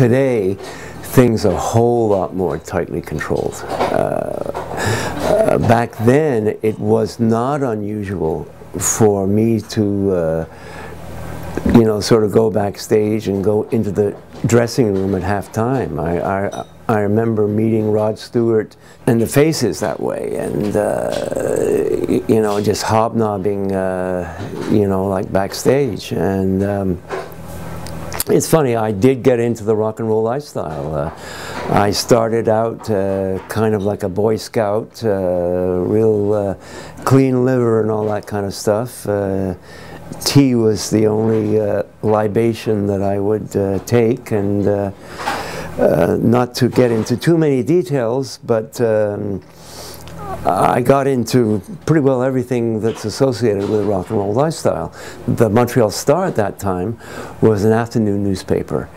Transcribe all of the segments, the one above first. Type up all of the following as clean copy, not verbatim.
Today, things are a whole lot more tightly controlled. Back then, it was not unusual for me to, you know, sort of go backstage and go into the dressing room at halftime. I remember meeting Rod Stewart and the Faces that way, and you know, just hobnobbing, you know, like backstage. And it's funny, I did get into the rock and roll lifestyle. I started out kind of like a Boy Scout, real clean liver and all that kind of stuff. Tea was the only libation that I would take, and not to get into too many details, but I got into pretty well everything that's associated with the rock and roll lifestyle. The Montreal Star at that time was an afternoon newspaper.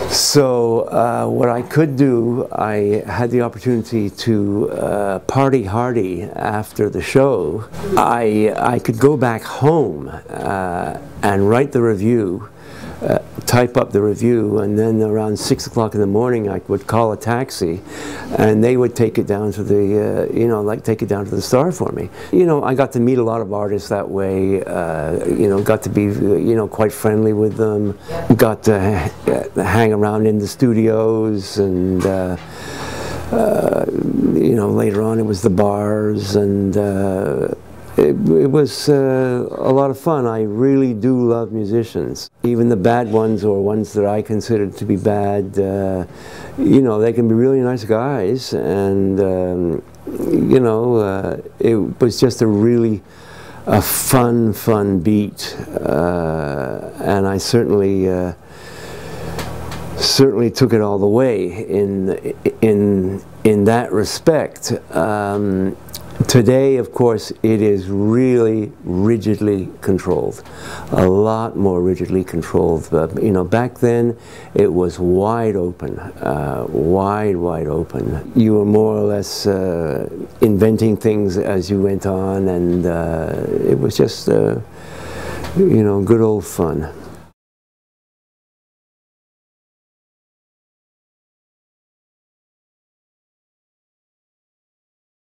So what I could do, I had the opportunity to party hardy after the show. I could go back home and write the review, type up the review, and then around 6 o'clock in the morning I would call a taxi and they would take it down to the, you know, like take it down to the Star for me. You know, I got to meet a lot of artists that way, you know, got to be, you know, quite friendly with them, got to hang around in the studios, and you know, later on it was the bars, and it was a lot of fun. I really do love musicians. Even the bad ones, or ones that I considered to be bad, you know, they can be really nice guys, and you know, it was just a really fun beat, and I certainly took it all the way in that respect. Today, of course, it is really rigidly controlled, a lot more rigidly controlled. But, you know, back then it was wide open, wide open. You were more or less inventing things as you went on, and it was just, you know, good old fun.